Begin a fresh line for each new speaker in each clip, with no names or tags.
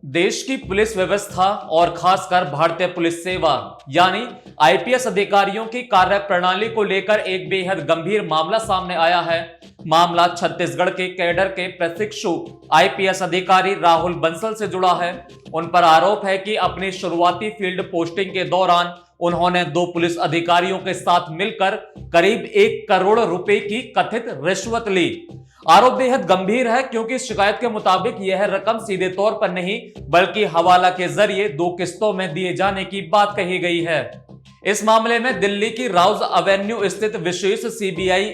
देश की पुलिस व्यवस्था और खासकर भारतीय पुलिस सेवा यानी आईपीएस अधिकारियों की कार्य प्रणाली को लेकर एक बेहद गंभीर मामला सामने आया है। मामला छत्तीसगढ़ के कैडर के प्रशिक्षु आईपीएस अधिकारी राहुल बंसल से जुड़ा है। उन पर आरोप है कि अपनी शुरुआती फील्ड पोस्टिंग के दौरान उन्होंने 2 पुलिस अधिकारियों के साथ मिलकर करीब 1 करोड़ रुपए की कथित रिश्वत ली। आरोप बेहद गंभीर है क्योंकि शिकायत के मुताबिक यह रकम सीधे तौर पर नहीं बल्कि हवाला के जरिए 2 किस्तों में दिए जाने की बात कही गई है। इस मामले में दिल्ली की राउज एवेन्यू स्थित विशेष सीबीआई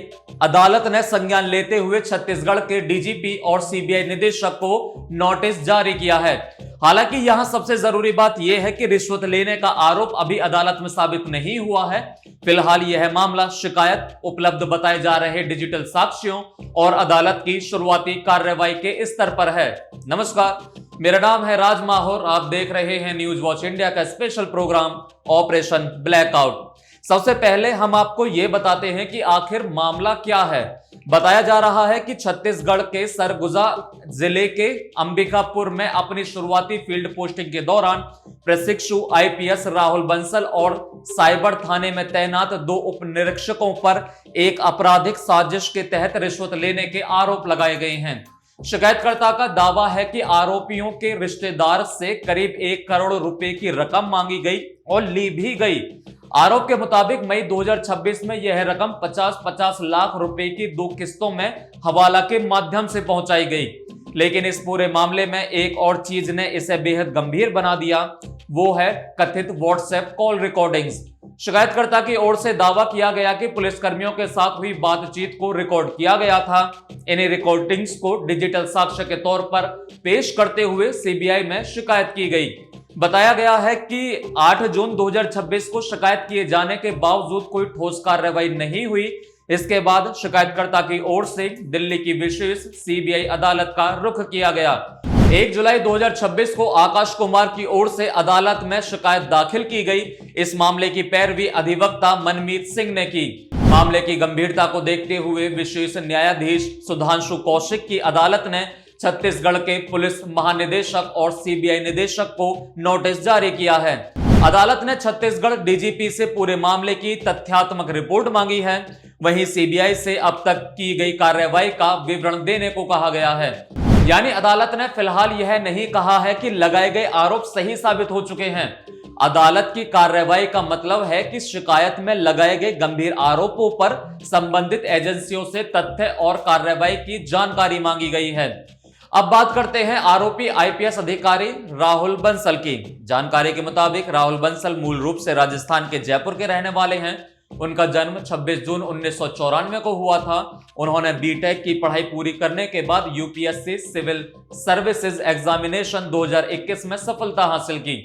अदालत ने संज्ञान लेते हुए छत्तीसगढ़ के डीजीपी और सीबीआई निदेशक को नोटिस जारी किया है। हालांकि यहां सबसे जरूरी बात यह है कि रिश्वत लेने का आरोप अभी अदालत में साबित नहीं हुआ है। फिलहाल यह मामला शिकायत, उपलब्ध बताए जा रहे डिजिटल साक्ष्यों और अदालत की शुरुआती कार्रवाई के स्तर पर है। नमस्कार, मेरा नाम है राज माहौर। आप देख रहे हैं न्यूज वॉच इंडिया का स्पेशल प्रोग्राम ऑपरेशन ब्लैकआउट। सबसे पहले हम आपको यह बताते हैं कि आखिर मामला क्या है। बताया जा रहा है कि छत्तीसगढ़ के सरगुजा जिले के अंबिकापुर में अपनी शुरुआती फील्ड पोस्टिंग के दौरान प्रशिक्षु आईपीएस राहुल बंसल और साइबर थाने में तैनात 2 उप निरीक्षकों पर एक आपराधिक साजिश के तहत रिश्वत लेने के आरोप लगाए गए हैं। शिकायतकर्ता का दावा है कि आरोपियों के रिश्तेदार से करीब 1 करोड़ रुपए की रकम मांगी गई और ली भी गई। आरोप के मुताबिक मई 2026 में यह रकम 50-50 लाख रुपए की 2 किस्तों में हवाला के माध्यम से पहुंचाई गई। लेकिन इस पूरे मामले में एक और चीज ने इसे बेहद गंभीर बना दिया, वो है कथित व्हाट्सएप कॉल रिकॉर्डिंग्स। शिकायतकर्ता की ओर से दावा किया गया कि पुलिसकर्मियों के साथ हुई बातचीत को रिकॉर्ड किया गया था। इन रिकॉर्डिंग्स को डिजिटल साक्ष्य के तौर पर पेश करते हुए सीबीआई में शिकायत की गई। बताया गया है कि 8 जून 2026 को शिकायत किए जाने के बावजूद कोई ठोस कार्रवाई नहीं हुई। इसके बाद शिकायतकर्ता की ओर से दिल्ली की विशेष सीबीआई अदालत का रुख किया गया। 1 जुलाई 2026 को आकाश कुमार की ओर से अदालत में शिकायत दाखिल की गई। इस मामले की पैरवी अधिवक्ता मनमीत सिंह ने की। मामले की गंभीरता को देखते हुए विशेष न्यायाधीश सुधांशु कौशिक की अदालत ने छत्तीसगढ़ के पुलिस महानिदेशक और सीबीआई निदेशक को नोटिस जारी किया है। अदालत ने छत्तीसगढ़ डीजीपी से पूरे मामले की तथ्यात्मक रिपोर्ट मांगी है। वहीं सीबीआई से अब तक की गई कार्रवाई का विवरण देने को कहा गया है। यानी अदालत ने फिलहाल यह नहीं कहा है कि लगाए गए आरोप सही साबित हो चुके हैं। अदालत की कार्रवाई का मतलब है कि शिकायत में लगाए गए गंभीर आरोपों पर संबंधित एजेंसियों से तथ्य और कार्रवाई की जानकारी मांगी गई है। अब बात करते हैं आरोपी आईपीएस अधिकारी राहुल बंसल की। जानकारी के मुताबिक राहुल बंसल मूल रूप से राजस्थान के जयपुर के रहने वाले हैं। उनका जन्म 26 जून 1994 को हुआ था। उन्होंने बीटेक की पढ़ाई पूरी करने के बाद यूपीएससी सिविल सर्विसेज एग्जामिनेशन 2021 में सफलता हासिल की।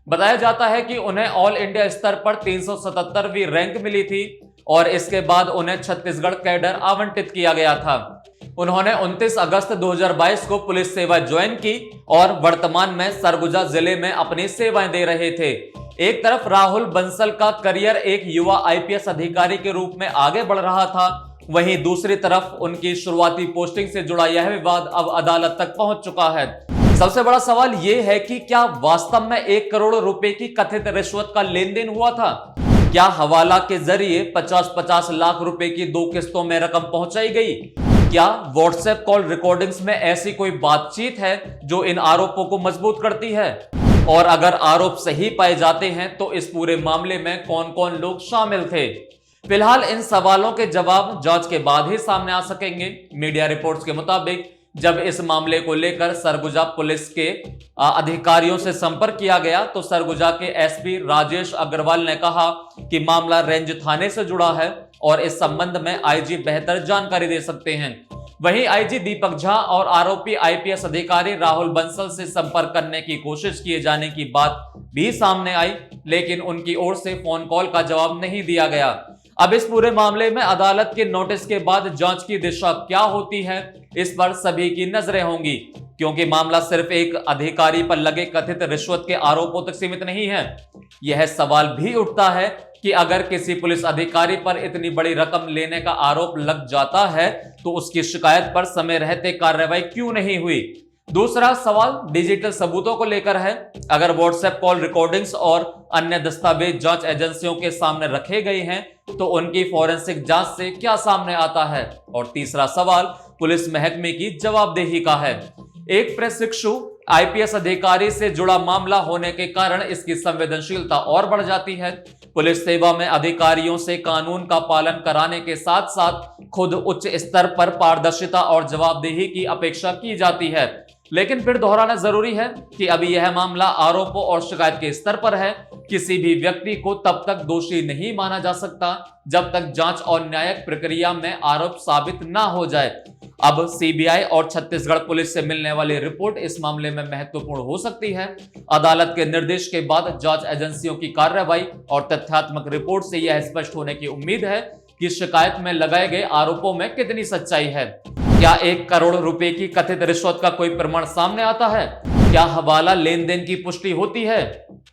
बताया जाता है कि उन्हें ऑल इंडिया स्तर पर 377वीं रैंक मिली थी और इसके बाद उन्हें छत्तीसगढ़ कैडर आवंटित किया गया था। उन्होंने 29 अगस्त 2022 को पुलिस सेवा ज्वाइन की और वर्तमान में सरगुजा जिले में अपनी सेवाएं दे रहे थे। एक तरफ राहुल बंसल का करियर एक युवा आईपीएस अधिकारी के रूप में आगे बढ़ रहा था, वहीं दूसरी तरफ उनकी शुरुआती पोस्टिंग से जुड़ा यह विवाद अब अदालत तक पहुंच चुका है। सबसे बड़ा सवाल यह है कि क्या वास्तव में 1 करोड़ रुपए की कथित रिश्वत का लेन देन हुआ था? क्या हवाला के जरिए 50-50 लाख रुपए की 2 किस्तों में रकम पहुंचाई गई? क्या व्हाट्सएप कॉल रिकॉर्डिंग्स में ऐसी कोई बातचीत है जो इन आरोपों को मजबूत करती है? और अगर आरोप सही पाए जाते हैं तो इस पूरे मामले में कौन कौन लोग शामिल थे? फिलहाल इन सवालों के जवाब जांच के बाद ही सामने आ सकेंगे। मीडिया रिपोर्ट्स के मुताबिक जब इस मामले को लेकर सरगुजा पुलिस के अधिकारियों से संपर्क किया गया तो सरगुजा के एसपी राजेश अग्रवाल ने कहा कि मामला रेंज थाने से जुड़ा है और इस संबंध में आईजी बेहतर जानकारी दे सकते हैं। वहीं आईजी दीपक झा और आरोपी आईपीएस अधिकारी राहुल बंसल से संपर्क करने की कोशिश किए जाने की बात भी सामने आई, लेकिन उनकी ओर से फोन कॉल का जवाब नहीं दिया गया। अब इस पूरे मामले में अदालत के नोटिस के बाद जांच की दिशा क्या होती है, इस पर सभी की नजरें होंगी, क्योंकि मामला सिर्फ एक अधिकारी पर लगे कथित रिश्वत के आरोपों तक सीमित नहीं है। यह सवाल भी उठता है कि अगर किसी पुलिस अधिकारी पर इतनी बड़ी रकम लेने का आरोप लग जाता है तो उसकी शिकायत पर समय रहते कार्रवाई क्यों नहीं हुई? दूसरा सवाल डिजिटल सबूतों को लेकर है। अगर व्हाट्सएप कॉल रिकॉर्डिंग्स और अन्य दस्तावेज जांच एजेंसियों के सामने रखे गए हैं तो उनकी फॉरेंसिक जांच से क्या सामने आता है। और तीसरा सवाल पुलिस महकमे की जवाबदेही का है। एक प्रशिक्षु आईपीएस अधिकारी से जुड़ा मामला होने के कारण इसकी संवेदनशीलता और बढ़ जाती है। पुलिस सेवा में अधिकारियों से कानून का पालन कराने के साथ साथ खुद उच्च स्तर पर पारदर्शिता और जवाबदेही की अपेक्षा की जाती है। लेकिन फिर दोहराना जरूरी है कि अभी यह मामला आरोपों और शिकायत के स्तर पर है। किसी भी व्यक्ति को तब तक दोषी नहीं माना जा सकता जब तक जांच और न्यायिक प्रक्रिया में आरोप साबित ना हो जाए। अब सीबीआई और छत्तीसगढ़ पुलिस से मिलने वाली रिपोर्ट इस मामले में महत्वपूर्ण हो सकती है। अदालत के निर्देश के बाद जांच एजेंसियों की कार्रवाई और तथ्यात्मक रिपोर्ट से यह स्पष्ट होने की उम्मीद है कि शिकायत में लगाए गए आरोपों में कितनी सच्चाई है। क्या 1 करोड़ रुपए की कथित रिश्वत का कोई प्रमाण सामने आता है? क्या हवाला लेन देन की पुष्टि होती है?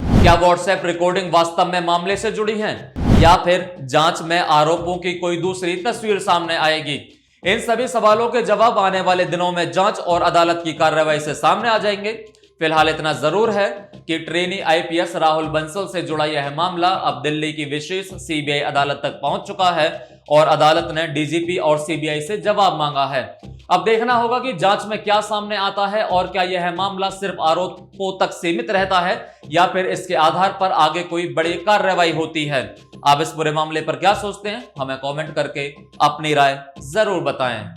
क्या व्हाट्सएप रिकॉर्डिंग वास्तव में मामले से जुड़ी है या फिर जांच में आरोपों की कोई दूसरी तस्वीर सामने आएगी? इन सभी सवालों के जवाब आने वाले दिनों में जांच और अदालत की कार्रवाई से सामने आ जाएंगे। फिलहाल इतना जरूर है कि ट्रेनी आईपीएस राहुल बंसल से जुड़ा यह मामला अब दिल्ली की विशेष सीबीआई अदालत तक पहुंच चुका है और अदालत ने डीजीपी और सीबीआई से जवाब मांगा है। अब देखना होगा कि जांच में क्या सामने आता है और क्या यह मामला सिर्फ आरोपों तक सीमित रहता है या फिर इसके आधार पर आगे कोई बड़ी कार्रवाई होती है। आप इस पूरे मामले पर क्या सोचते हैं? हमें कमेंट करके अपनी राय जरूर बताएं।